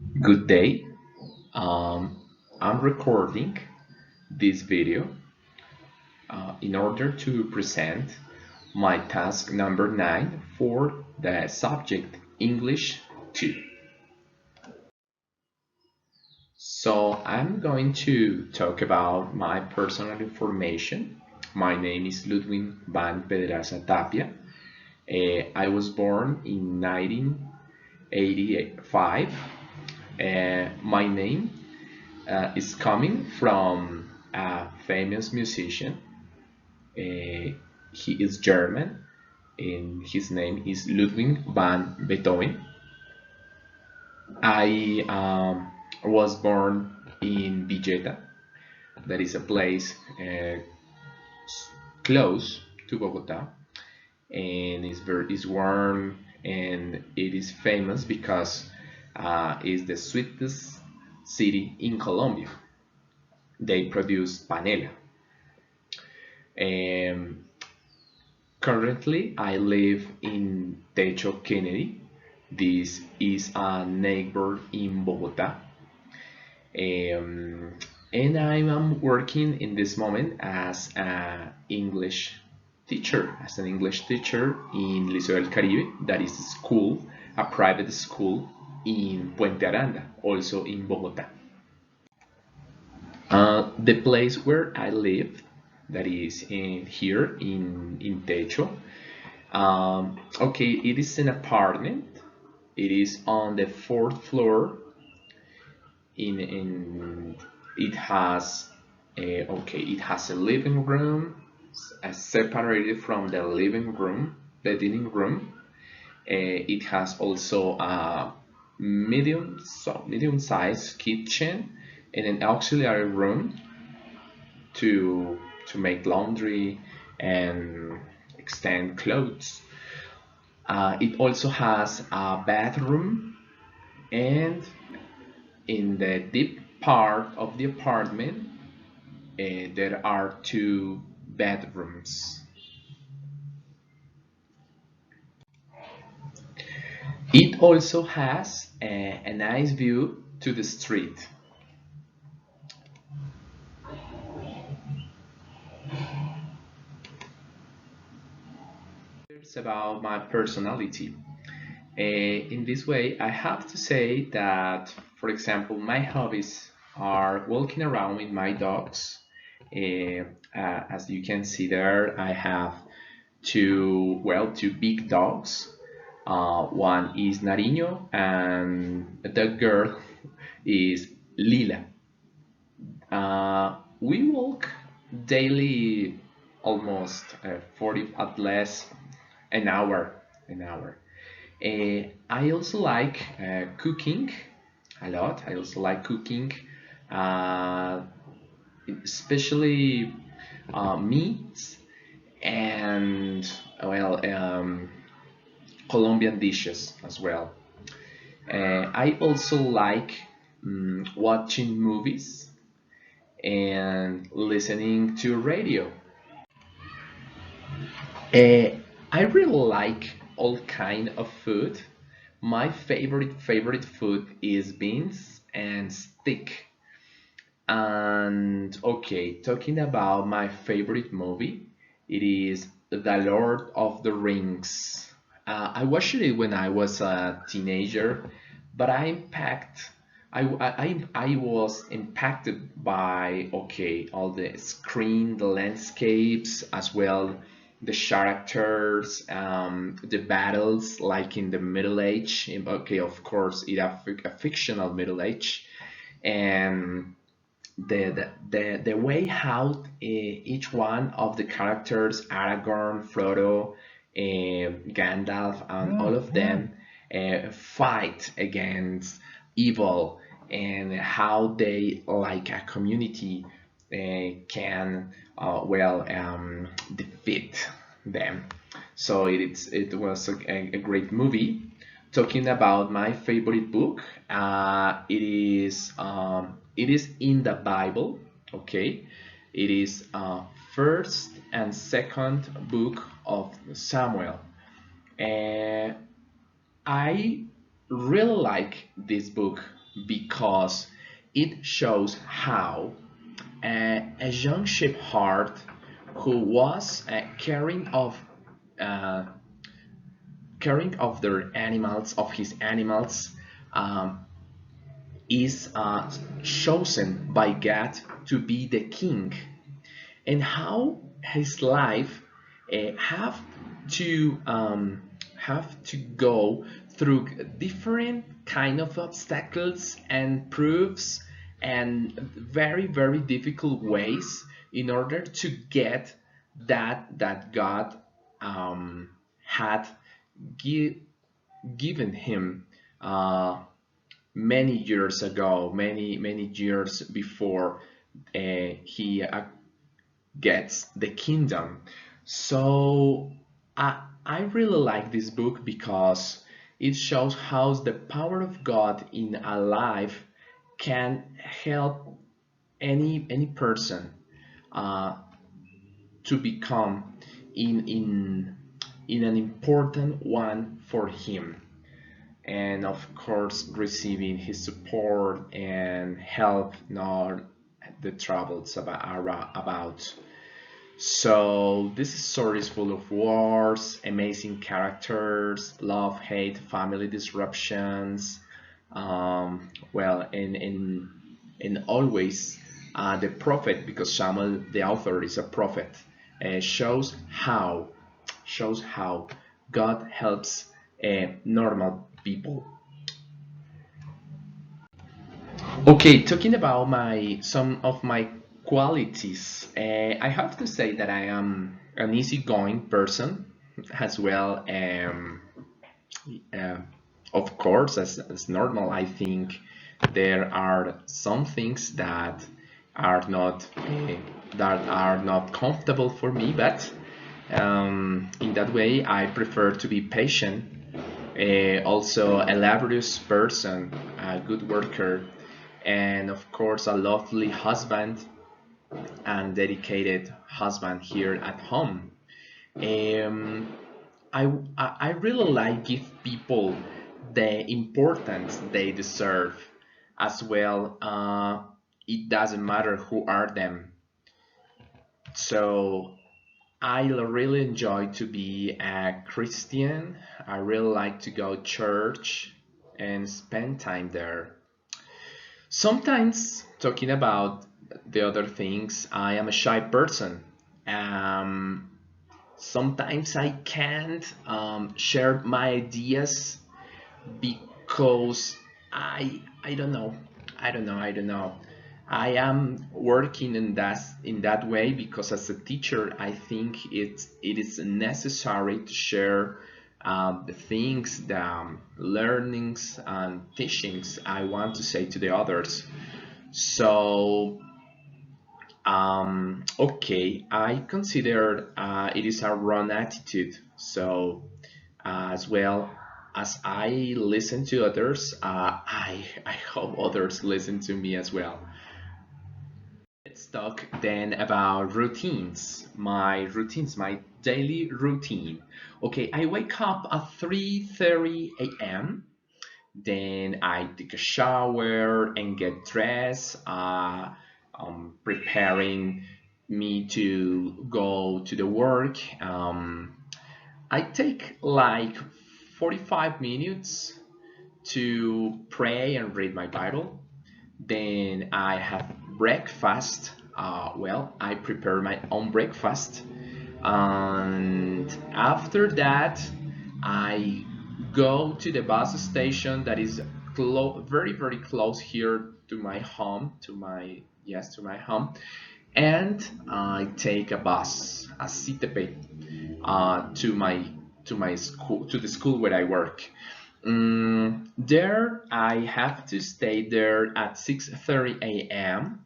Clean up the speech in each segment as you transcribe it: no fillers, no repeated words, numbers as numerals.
Good day. Um, I'm recording this video in order to present my task number 9 for the subject English 2. So I'm going to talk about my personal information. My name is Ludwing van Pedraza Tapia. I was born in 1985. My name is coming from a famous musician. He is German, and his name is Ludwig van Beethoven. I was born in Villeta, that is a place close to Bogota, and it's warm and it is famous because it's the sweetest city in Colombia. They produce panela. Um, Currently, I live in Techo Kennedy. This is a neighbor in Bogota. Um, and I'm working in this moment as an English teacher in Liceo del Caribe, that is a school, a private school in Puente Aranda, also in Bogota. The place where I live, that is here in Techo. Okay, it is an apartment. It is on the fourth floor. In it has it has a living room, separated from the living room, the dining room. It has also a medium sized kitchen and an auxiliary room to make laundry and extend clothes. It also has a bathroom, and in the deep part of the apartment, there are two bedrooms. It also has a nice view to the street. It's about my personality. In this way, I have to say that, for example, my hobbies are walking around with my dogs. As you can see there, I have two big dogs. One is Nariño, and the girl is Lila. We walk daily, almost 40 at least an hour. An hour. I also like cooking a lot. I also like cooking, uh, especially meats and Colombian dishes as well. I also like watching movies and listening to radio. Uh, I really like all kind of food. My favorite food is beans and steak. And okay, talking about my favorite movie, it is The Lord of the Rings. I watched it when I was a teenager, but I was impacted by all the screen, the landscapes as well, the characters, the battles like in the Middle Age. Okay, of course, a fictional Middle Age, and the way how each one of the characters, Aragorn, Frodo, Gandalf, and all of them fight against evil, and how they, like a community, can defeat them. So it was a great movie. Talking about my favorite book, it is in the Bible. Okay, it is first and second book of Samuel. Uh, I really like this book because it shows how a young shepherd who was uh, caring of their animals, of his animals, um, is chosen by God to be the king, and how his life have to go through different kind of obstacles and proofs and very difficult ways in order to get that God had gi- given him uh, many years ago, many years before he gets the kingdom. So I really like this book because it shows how the power of God in a life can help any person uh, to become in an important one for him, and of course receiving his support and help, not the troubles about. So this story is full of wars, amazing characters, love, hate, family disruptions. Well, and always the prophet, because Samuel, the author, is a prophet, shows how God helps normal people. Okay, talking about my some of my qualities, I have to say that I am an easygoing person as well. Uh, of course, as normal, I think there are some things that are not comfortable for me, but in that way, I prefer to be patient. Also, a laborious person, a good worker, and of course, a lovely husband and dedicated husband here at home. Um, I really like give people the importance they deserve as well. It doesn't matter who are them. So I really enjoy to be a Christian. I really like to go to church and spend time there. Sometimes, talking about the other things, I am a shy person. Um, Sometimes I can't share my ideas because I don't know. I don't know. I am working in that way because as a teacher, I think it is necessary to share the things, the learnings and teachings I want to say to the others. So okay, I consider it is a wrong attitude. So as well as I listen to others, I hope others listen to me as well. Let's talk then about routines. My daily routine. Okay, I wake up at 3:30 a.m. Then I take a shower and get dressed, preparing me to go to the work. I take like 45 minutes to pray and read my Bible. Then I have breakfast. Well, I prepare my own breakfast. And after that, I go to the bus station that is very close here to my home, to my home, and I take a bus, a CTP, to my school, to the school where I work. There I have to stay there at 6:30 a.m.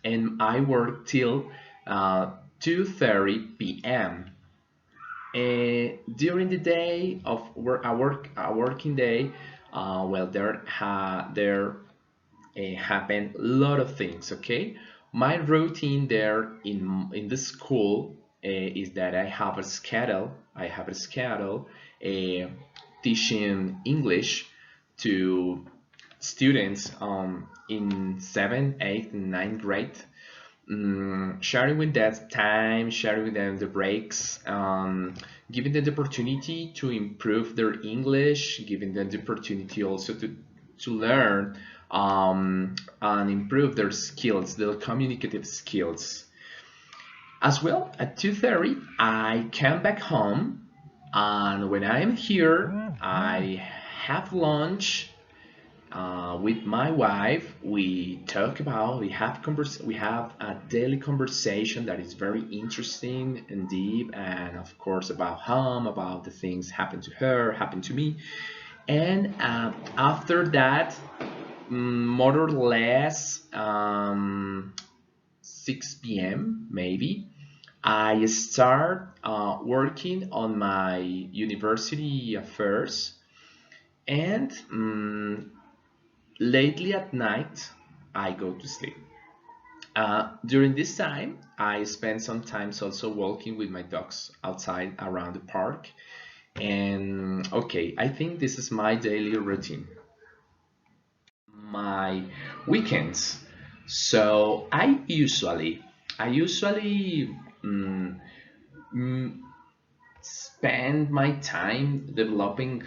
and I work till 2:30 p.m. During the day of a working day, well, there happen a lot of things. Okay, my routine there in the school is that I have a schedule. Teaching English to students in 7th, 8th, and 9th grade, sharing with them time, sharing with them the breaks, giving them the opportunity to improve their English, giving them the opportunity also to learn and improve their skills, their communicative skills. As well, at 2:30, I come back home, and when I'm here, I have lunch with my wife. We talk about, we have a daily conversation that is very interesting and deep, and of course about home, about the things happen to her, happen to me. And after that, more or less 6 p.m. maybe, I start working on my university affairs, and lately at night, I go to sleep. During this time, I spend some time also walking with my dogs outside around the park. And okay, I think this is my daily routine. My weekends. So I usually mm, mm, spend my time developing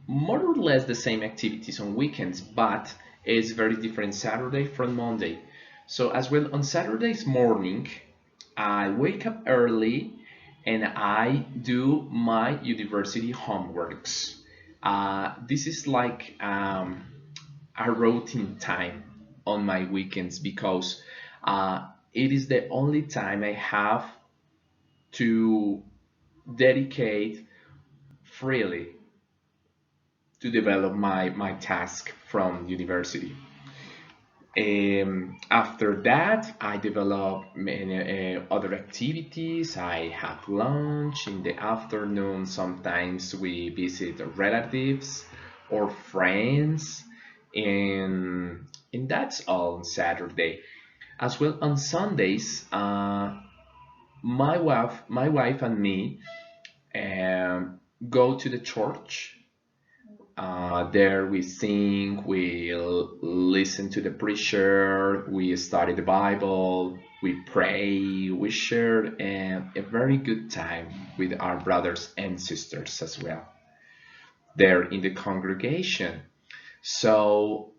more or less the same activities on weekends, but it's very different Saturday from Monday. So as well on Saturday's morning, I wake up early and I do my university homeworks. This is like a routine time on my weekends because it is the only time I have to dedicate freely to develop my task from university. After that, I develop many other activities. I have lunch in the afternoon. Sometimes we visit relatives or friends, and that's all on Saturday. As well on Sundays, my wife and me go to the church. There we sing, we listen to the preacher, we study the Bible, we pray, we share a very good time with our brothers and sisters as well there in the congregation. So,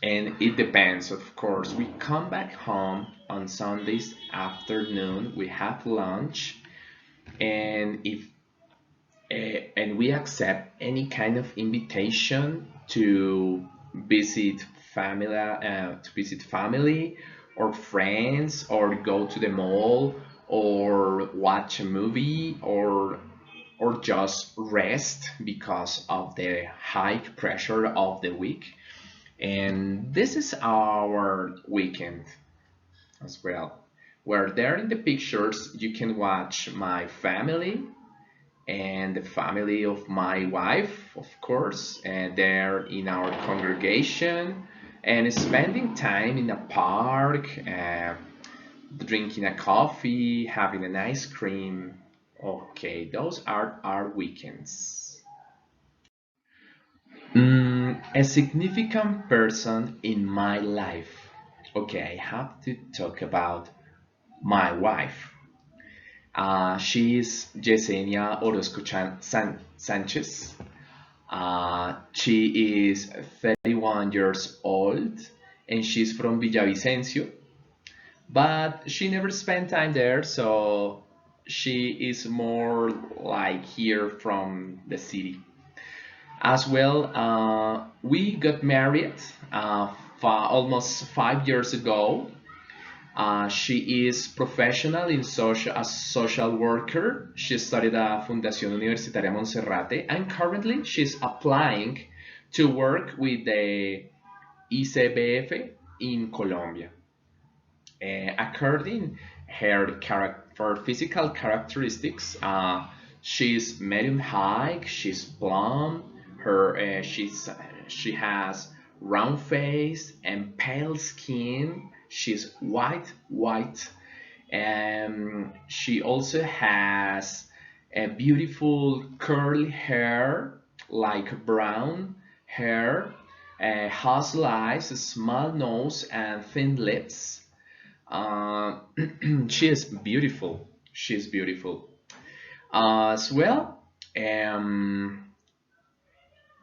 and it depends, of course. We come back home on Sundays afternoon, we have lunch, and if and we accept any kind of invitation visit to visit family or friends, or go to the mall, or watch a movie, or just rest because of the high pressure of the week. And this is our weekend as well. Where there in the pictures, you can watch my family and the family of my wife, of course, and they're in our congregation and spending time in a park, drinking a coffee, having an ice cream. Okay, those are our weekends. A significant person in my life. Okay, I have to talk about my wife. She is Yesenia Orozco Sanchez. She is 31 years old and she's from Villavicencio, but she never spent time there, so she is more like here from the city. As well, we got married almost 5 years ago. She is professional in social as social worker. She studied at Fundación Universitaria Monserrate, and currently she's applying to work with the ICBF in Colombia. According her physical characteristics, she's medium height, she's blonde, she has round face and pale skin. She's white, and she also has a beautiful curly hair, like brown hair, Hazel eyes, a small nose, and thin lips. Uh, she is beautiful. She is beautiful. As well, um,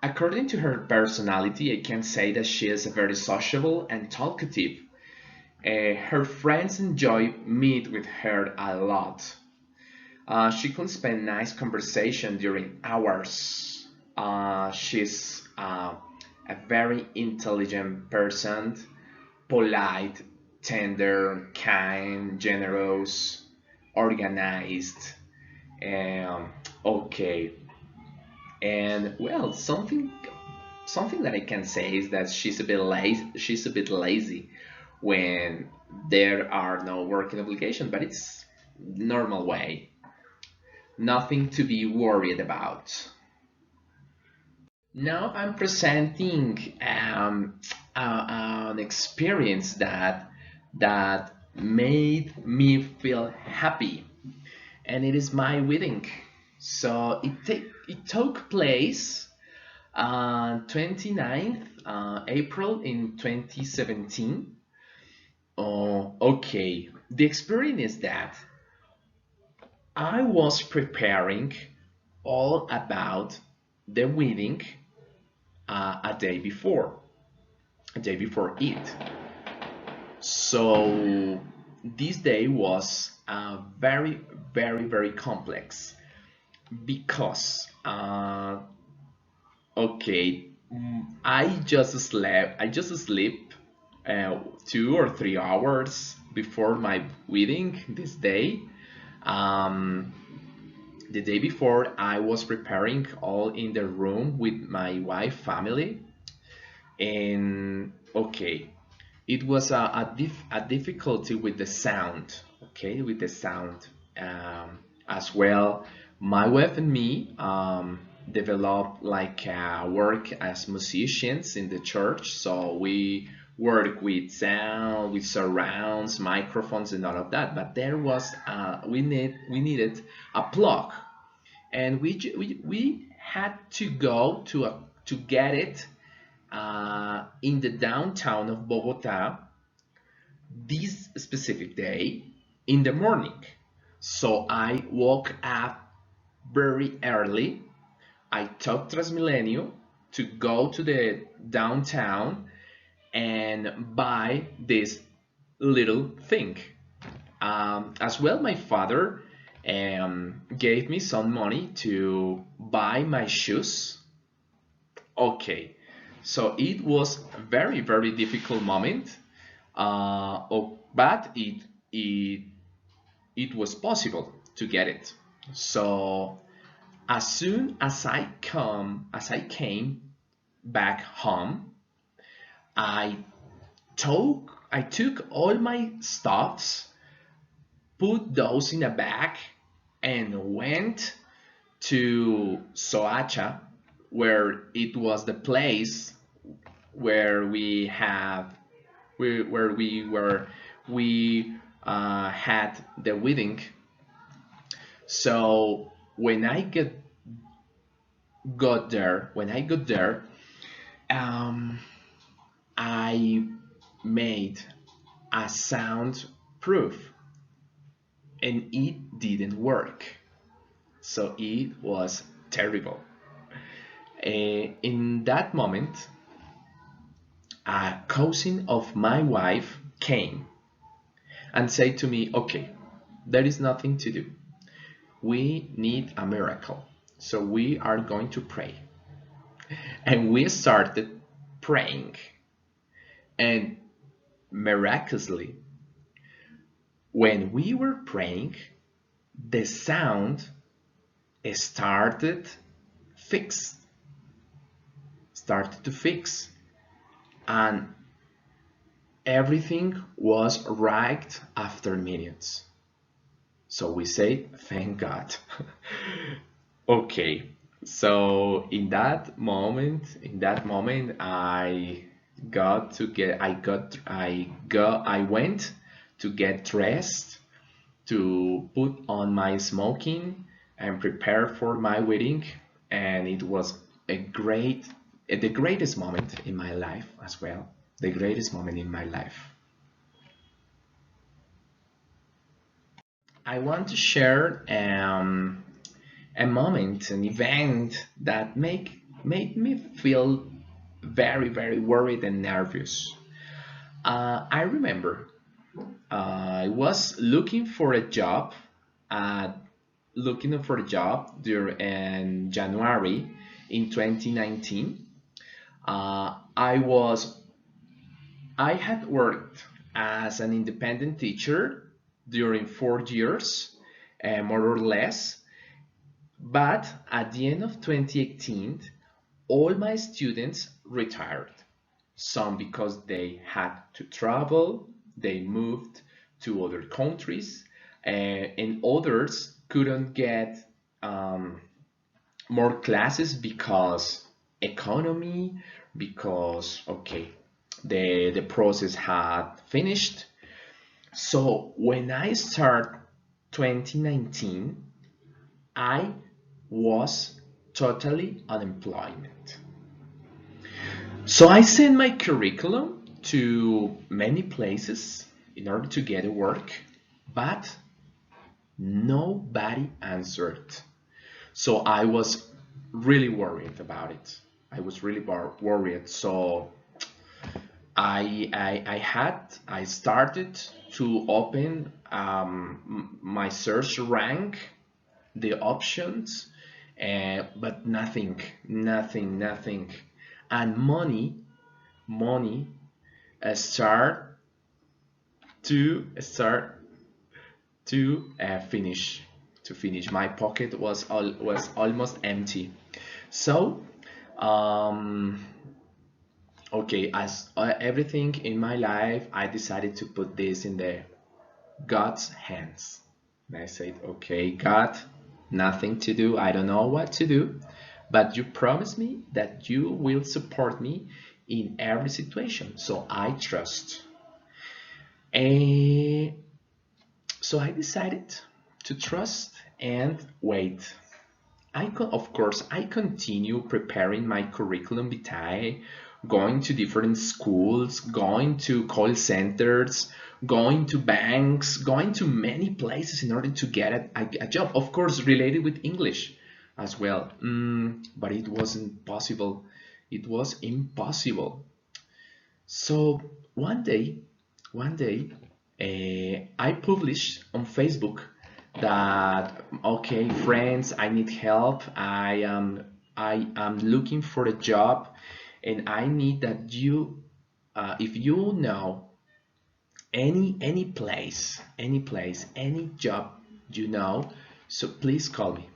according to her personality, I can say that she is very sociable and talkative. Her friends enjoy meet with her a lot. She can spend nice conversation during hours. She's a very intelligent person, polite, tender, kind, generous, organized. Um, okay, and well, something that I can say is that she's a bit lazy. She's a bit lazy when there are no working obligations, but it's normal way. Nothing to be worried about. Now I'm presenting an experience that made me feel happy, and it is my wedding. So it took place 29th April in 2017. Oh, okay. The experience is that I was preparing all about the wedding a day before it. So this day was very, very, very complex because, okay, I just slept 2 or 3 hours before my wedding this day. Um, the day before, I was preparing all in the room with my wife family, and okay, it was a difficulty with the sound. Okay, with the sound as well. My wife and me developed like work as musicians in the church, so we work with sound, with surrounds, microphones, and all of that. But there was we needed a plug, and we had to go to get it in the downtown of Bogota this specific day in the morning. So I woke up very early. I took Transmilenio to go to the downtown and buy this little thing. As well, my father gave me some money to buy my shoes. Okay, so it was a very, very difficult moment, but it it was possible to get it. So as soon as I came back home, I I took all my stuffs, put those in a bag, and went to Soacha, where it was the place where we had the wedding. So when I got there, um, I made a sound proof, and it didn't work. So it was terrible. In that moment, a cousin of my wife came and said to me, "Okay, there is nothing to do. We need a miracle. So we are going to pray." And we started praying. And miraculously, when we were praying, the sound started fixed, started to fix, and everything was right after minutes. So we say, thank God. Okay, so in that moment, I went to get dressed, to put on my smoking and prepare for my wedding, and it was a great the greatest moment in my life as well. The greatest moment in my life. I want to share a moment, an event that made me feel very, very worried and nervous. I remember I was looking for a job, uh, looking for a job during in January in 2019. I was I had worked as an independent teacher during 4 years, more or less. But at the end of 2018, all my students retired. Some because they had to travel, they moved to other countries, and others couldn't get um, more classes because economy, because okay, the process had finished. So when I start 2019, I was totally unemployed. So I sent my curriculum to many places in order to get a work, but nobody answered. So I was really worried about it. I was really worried. So I started to open my search rank, the options, but nothing. And money start start to finish. My pocket was almost empty. So, um, okay, as everything in my life, I decided to put this in the God's hands. And I said, okay, God, nothing to do. I don't know what to do, but you promised me that you will support me in every situation. So I trust. And so I decided to trust and wait. Of course, I continue preparing my curriculum vitae, going to different schools, going to call centers, going to banks, going to many places in order to get a job. Of course, related with English as well. But it wasn't possible. It was impossible. So one day, I published on Facebook that okay, friends, I need help. I am looking for a job, and I need that you, if you know any job you know, so please call me,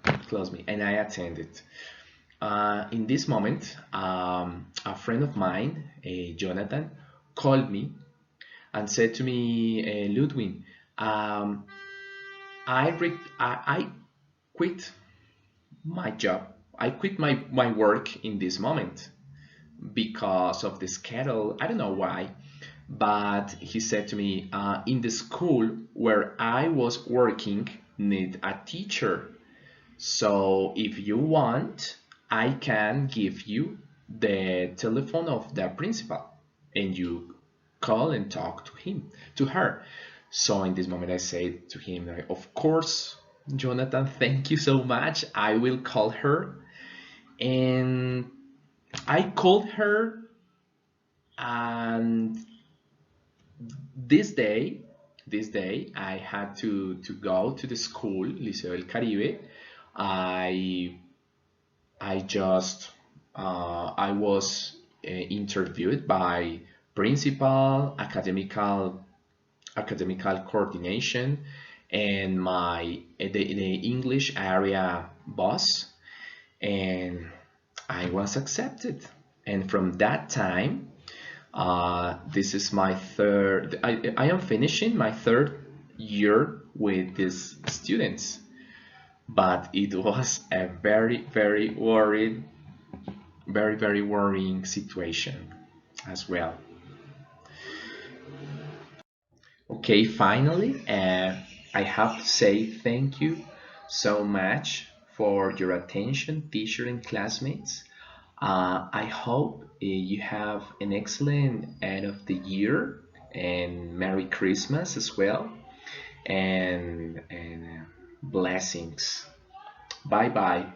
and I attended. In this moment, a friend of mine, Jonathan, called me and said to me, Ludwing, um, I quit my job. I quit my work in this moment because of the schedule. I don't know why, but he said to me, in the school where I was working, need a teacher. So if you want, I can give you the telephone of the principal and you call and talk to him, to her. So in this moment, I said to him, of course, Jonathan, thank you so much. I will call her. And I called her, and this day, I had to go to the school, Liceo del Caribe. I I just I was interviewed by principal, academical coordination, and the English area boss, and I was accepted. And from that time, this is my third. I am finishing my third year with these students, but it was a very worrying situation as well. Okay, finally, I have to say thank you so much for your attention, teacher and classmates. I hope you have an excellent end of the year and Merry Christmas as well, and blessings. Bye bye.